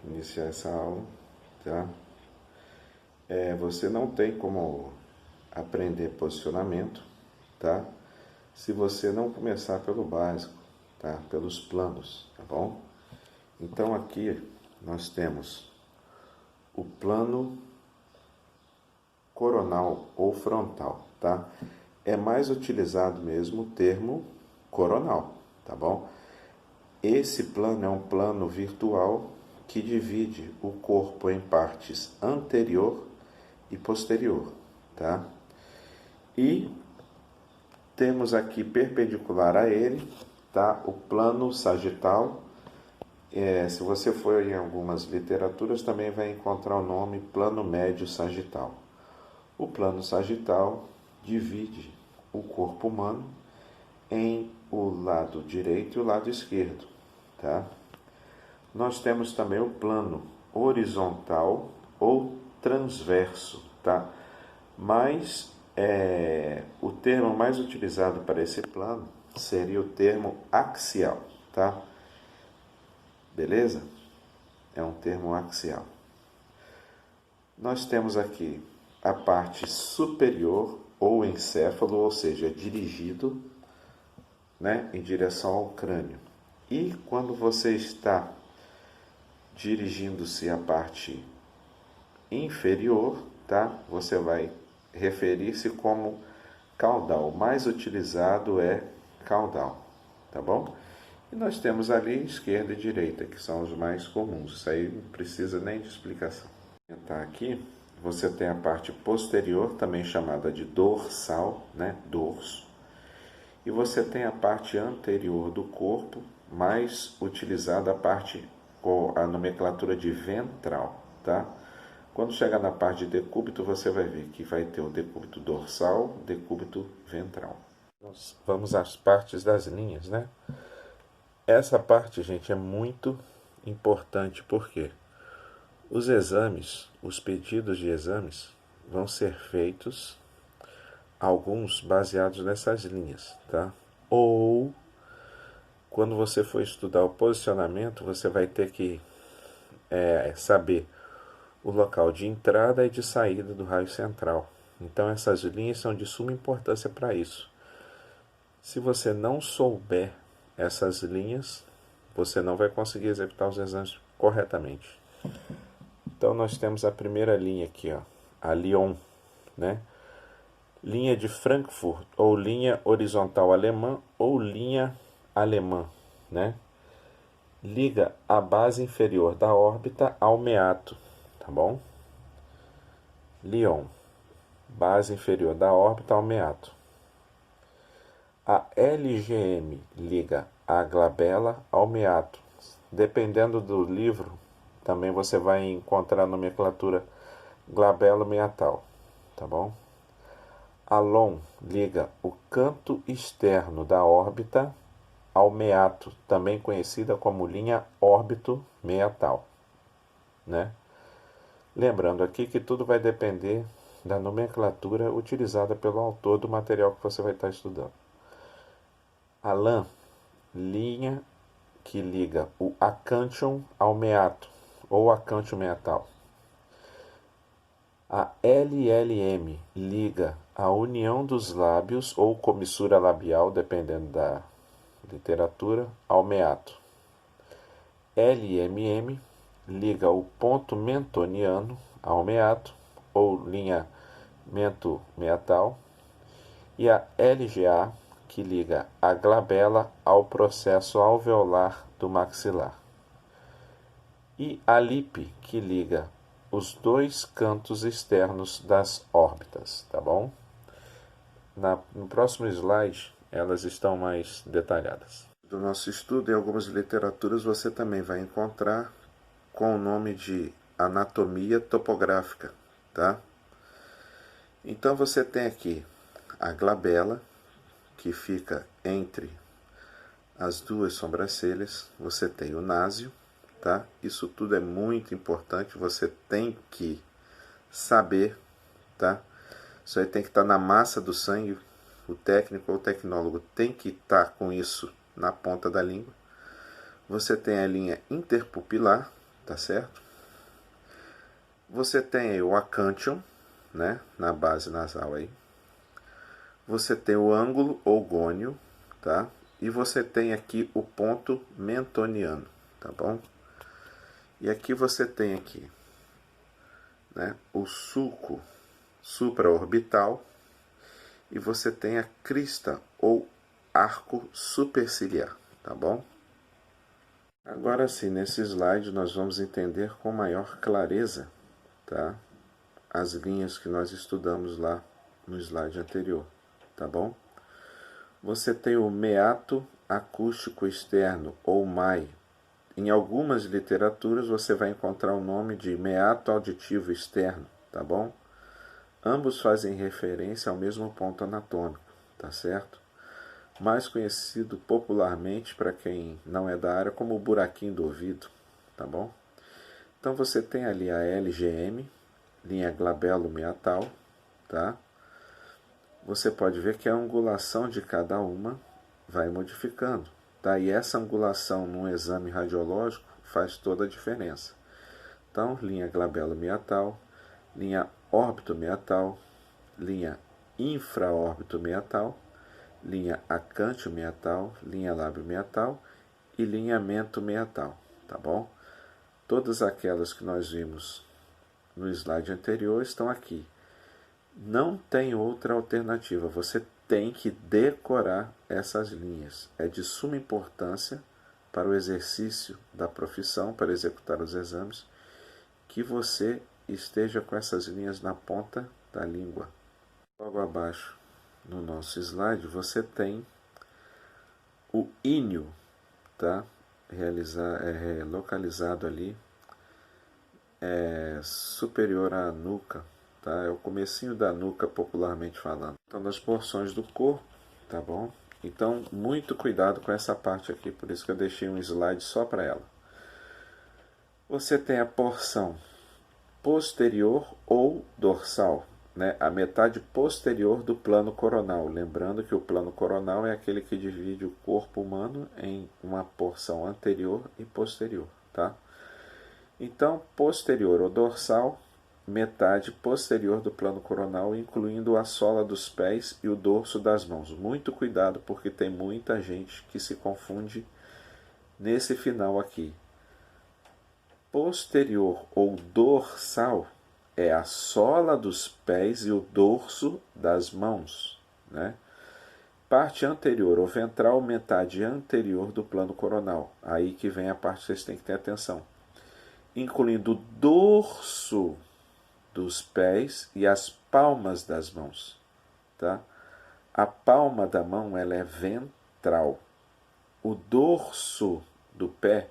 iniciar essa aula, tá? Você não tem como aprender posicionamento, tá? Se você não começar pelo básico, tá? Pelos planos, tá bom? Então aqui nós temos o plano coronal ou frontal, tá? É mais utilizado mesmo o termo coronal, tá bom? Esse plano é um plano virtual que divide o corpo em partes anterior e posterior, tá? E temos aqui perpendicular a ele, tá? O plano sagital. Se você for em algumas literaturas, também vai encontrar o nome plano médio sagital. O plano sagital divide o corpo humano em o lado direito e o lado esquerdo, tá? Nós temos também o plano horizontal ou transverso, tá? Mas o termo mais utilizado para esse plano seria o termo axial, tá? Beleza? É um termo axial. Nós temos aqui a parte superior ou encéfalo, ou seja, dirigido, né, em direção ao crânio. E quando você está dirigindo-se à parte inferior, tá? Você vai referir-se como caudal. O mais utilizado é caudal, tá bom? E nós temos ali esquerda e direita, que são os mais comuns. Isso aí não precisa nem de explicação. Tá aqui, você tem a parte posterior, também chamada de dorsal, né? Dorso. E você tem a parte anterior do corpo, mais utilizada a parte com a nomenclatura de ventral, tá? Quando chegar na parte de decúbito, você vai ver que vai ter o decúbito dorsal, decúbito ventral. Vamos às partes das linhas, né? Essa parte, gente, é muito importante porque os exames, os pedidos de exames, vão ser feitos, alguns baseados nessas linhas, tá? Ou, quando você for estudar o posicionamento, você vai ter que saber o local de entrada e de saída do raio central. Então, essas linhas são de suma importância para isso. Se você não souber essas linhas, você não vai conseguir executar os exames corretamente. Então, nós temos a primeira linha aqui, ó, a Lyon, né? Linha de Frankfurt, ou linha horizontal alemã, ou linha alemã, né? Liga a base inferior da órbita ao meato, tá bom? Lyon, base inferior da órbita ao meato. A LGM liga a glabela ao meato. Dependendo do livro, também você vai encontrar a nomenclatura glabelo-meatal, tá bom? A LOM liga o canto externo da órbita ao meato, também conhecida como linha órbito-meatal, né? Lembrando aqui que tudo vai depender da nomenclatura utilizada pelo autor do material que você vai estar estudando. A LAM, linha que liga o acântion ao meato, ou acântion meatal. A LLM liga a união dos lábios, ou comissura labial, dependendo da literatura, ao meato. LMM liga o ponto mentoniano ao meato, ou linha mento-meatal. E a LGA, que liga a glabela ao processo alveolar do maxilar. E a LIP, que liga os dois cantos externos das órbitas, tá bom? No próximo slide, elas estão mais detalhadas. Do nosso estudo, em algumas literaturas, você também vai encontrar com o nome de anatomia topográfica, tá? Então, você tem aqui a glabela, que fica entre as duas sobrancelhas. Você tem o násio, tá? Isso tudo é muito importante, você tem que saber, tá? Isso aí tem que estar na massa do sangue. O técnico ou o tecnólogo tem que estar com isso na ponta da língua. Você tem a linha interpupilar, tá certo? Você tem aí o acântion, né, na base nasal aí. Você tem o ângulo ou gônio, tá? E você tem aqui o ponto mentoniano, tá bom? E aqui você tem aqui, né, o sulco supraorbital e você tem a crista ou arco superciliar, tá bom? Agora sim, nesse slide nós vamos entender com maior clareza, tá, as linhas que nós estudamos lá no slide anterior, tá bom? Você tem o meato acústico externo, ou MAI. Em algumas literaturas você vai encontrar o nome de meato auditivo externo, tá bom? Ambos fazem referência ao mesmo ponto anatômico, tá certo? Mais conhecido popularmente para quem não é da área como o buraquinho do ouvido, tá bom? Então você tem ali a LGM, linha glabelo-meatal, tá? Você pode ver que a angulação de cada uma vai modificando, tá? E essa angulação num exame radiológico faz toda a diferença. Então, linha glabelo-meatal, linha órbito-meatal, linha infraórbito-meatal, linha acantio-meatal, linha lábio-meatal e linha mento-meatal, tá bom? Todas aquelas que nós vimos no slide anterior estão aqui. Não tem outra alternativa, você tem que decorar essas linhas. É de suma importância para o exercício da profissão, para executar os exames, que você esteja com essas linhas na ponta da língua. Logo abaixo, no nosso slide, você tem o íneo, tá? Localizado ali, superior à nuca, tá? É o comecinho da nuca, popularmente falando. Então, das porções do corpo, tá bom? Então, muito cuidado com essa parte aqui, por isso que eu deixei um slide só para ela. Você tem a porção posterior ou dorsal, né? A metade posterior do plano coronal. Lembrando que o plano coronal é aquele que divide o corpo humano em uma porção anterior e posterior, tá? Então, posterior ou dorsal, metade posterior do plano coronal, incluindo a sola dos pés e o dorso das mãos. Muito cuidado, porque tem muita gente que se confunde nesse final aqui. Posterior ou dorsal é a sola dos pés e o dorso das mãos, né? Parte anterior ou ventral, metade anterior do plano coronal. Aí que vem a parte que vocês têm que ter atenção. Incluindo o dorso dos pés e as palmas das mãos, tá? A palma da mão ela é ventral. O dorso do pé,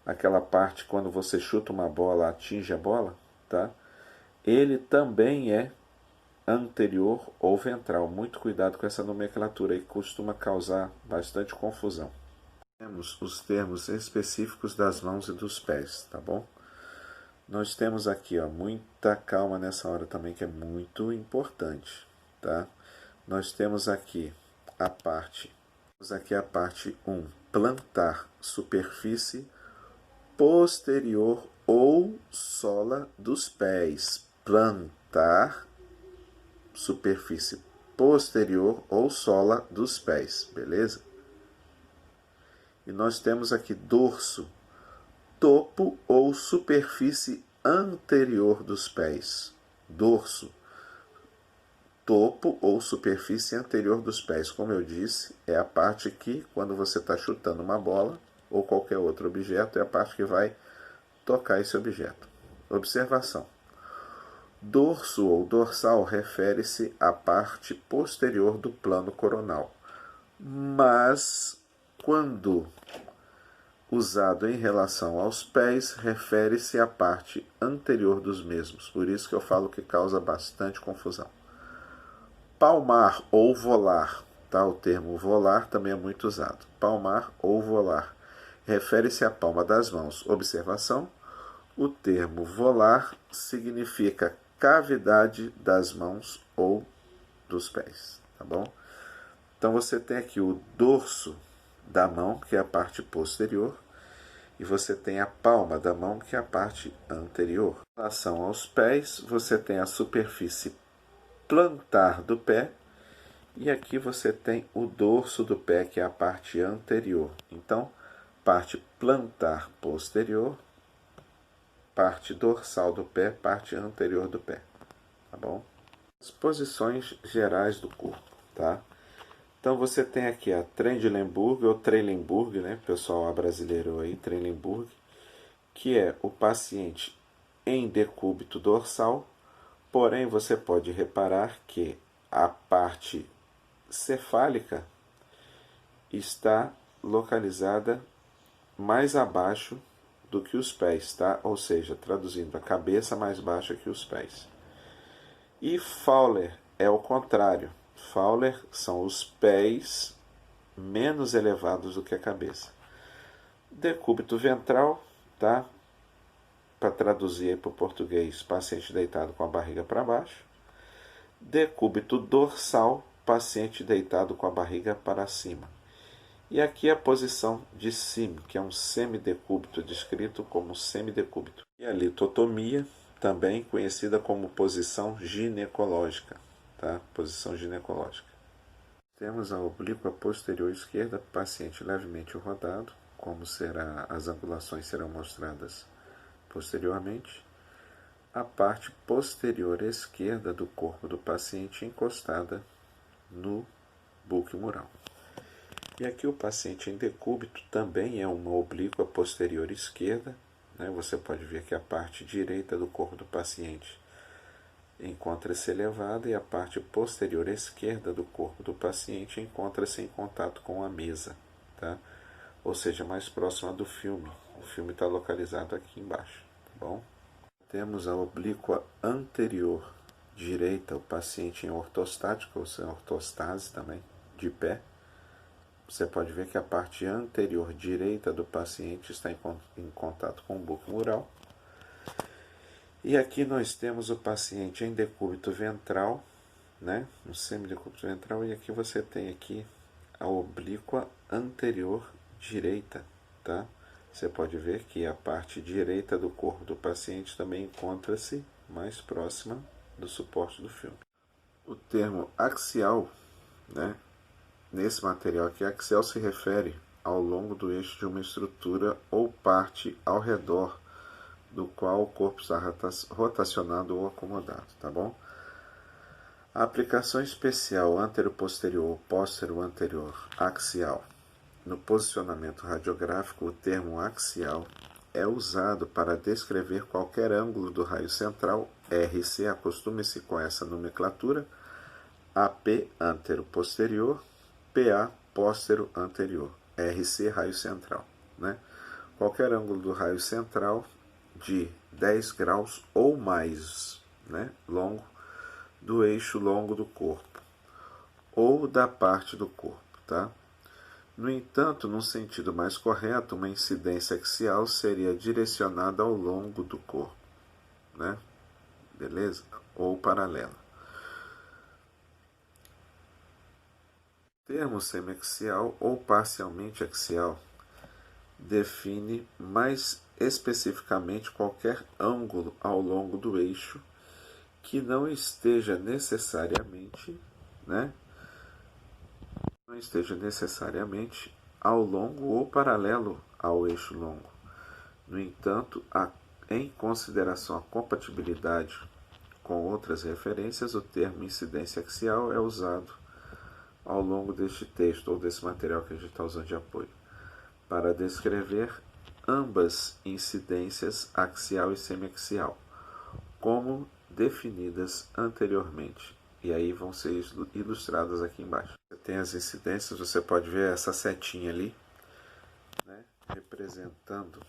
aquela parte quando você chuta uma bola, atinge a bola, tá? Ele também é anterior ou ventral. Muito cuidado com essa nomenclatura aí, que costuma causar bastante confusão. Temos os termos específicos das mãos e dos pés, tá bom? Nós temos aqui, ó, muita calma nessa hora também, que é muito importante, tá? Nós temos aqui a parte 1, plantar, superfície posterior ou sola dos pés. Plantar, superfície posterior ou sola dos pés, beleza? E nós temos aqui dorso, topo ou superfície anterior dos pés. Dorso, topo ou superfície anterior dos pés. Como eu disse, é a parte que, quando você está chutando uma bola ou qualquer outro objeto, é a parte que vai tocar esse objeto. Observação. Dorso ou dorsal refere-se à parte posterior do plano coronal. Mas, quando usado em relação aos pés, refere-se à parte anterior dos mesmos. Por isso que eu falo que causa bastante confusão. Palmar ou volar, tá? O termo volar também é muito usado. Palmar ou volar refere-se à palma das mãos. Observação: o termo volar significa cavidade das mãos ou dos pés, tá bom? Então você tem aqui o dorso da mão, que é a parte posterior, e você tem a palma da mão, que é a parte anterior. Em relação aos pés, você tem a superfície plantar do pé, e aqui você tem o dorso do pé, que é a parte anterior. Então, parte plantar posterior, parte dorsal do pé, parte anterior do pé, tá bom? As posições gerais do corpo, tá? Então você tem aqui a Trendelenburg, ou Trelleborg, né? O pessoal brasileiro aí, Trelleborg, que é o paciente em decúbito dorsal, porém você pode reparar que a parte cefálica está localizada mais abaixo do que os pés, tá? Ou seja, traduzindo, a cabeça mais baixa que os pés. E Fowler é o contrário. Fowler são os pés menos elevados do que a cabeça. Decúbito ventral, tá? Para traduzir para o português, paciente deitado com a barriga para baixo. Decúbito dorsal, paciente deitado com a barriga para cima. E aqui a posição de Sim, que é um semidecúbito, descrito como semidecúbito. E a litotomia, também conhecida como posição ginecológica, tá? Posição ginecológica. Temos a oblíqua posterior esquerda, paciente levemente rodado, como as angulações serão mostradas posteriormente. A parte posterior esquerda do corpo do paciente encostada no bulbo mural. E aqui o paciente em decúbito também é uma oblíqua posterior esquerda, né? Você pode ver que a parte direita do corpo do paciente encontra-se elevada e a parte posterior esquerda do corpo do paciente encontra-se em contato com a mesa, tá? Ou seja, mais próxima do filme. O filme está localizado aqui embaixo, tá bom? Temos a oblíqua anterior direita, o paciente em ortostática, ou seja, ortostase também, de pé. Você pode ver que a parte anterior direita do paciente está em contato com o bulbo mural. E aqui nós temos o paciente em decúbito ventral, né? No semidecúbito ventral, e aqui você tem aqui a oblíqua anterior direita, tá? Você pode ver que a parte direita do corpo do paciente também encontra-se mais próxima do suporte do filme. O termo axial, né? Nesse material aqui, axial se refere ao longo do eixo de uma estrutura ou parte ao redor do qual o corpo está rotacionado ou acomodado, tá bom? A aplicação especial antero-posterior ou póstero-anterior axial. No posicionamento radiográfico, o termo axial é usado para descrever qualquer ângulo do raio central, RC, acostume-se com essa nomenclatura, AP antero-posterior, PA póstero-anterior, RC raio central, né? Qualquer ângulo do raio central de 10 graus ou mais, né, longo, do eixo longo do corpo ou da parte do corpo, tá? No entanto, num sentido mais correto, uma incidência axial seria direcionada ao longo do corpo, né? Beleza? Ou paralela. O termo semiaxial ou parcialmente axial define mais especificamente qualquer ângulo ao longo do eixo que não esteja necessariamente, né? Não esteja necessariamente ao longo ou paralelo ao eixo longo. No entanto, em consideração à compatibilidade com outras referências, o termo incidência axial é usado ao longo deste texto ou desse material que a gente está usando de apoio, para descrever ambas incidências axial e semiaxial, como definidas anteriormente. E aí vão ser ilustradas aqui embaixo. Você tem as incidências, você pode ver essa setinha ali, né, representando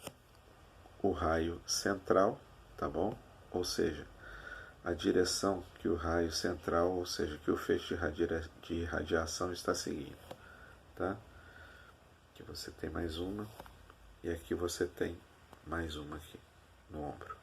o raio central, tá bom? Ou seja, a direção que o raio central, ou seja, que o feixe de radiação está seguindo, tá? Aqui você tem mais uma, e aqui você tem mais uma aqui no ombro.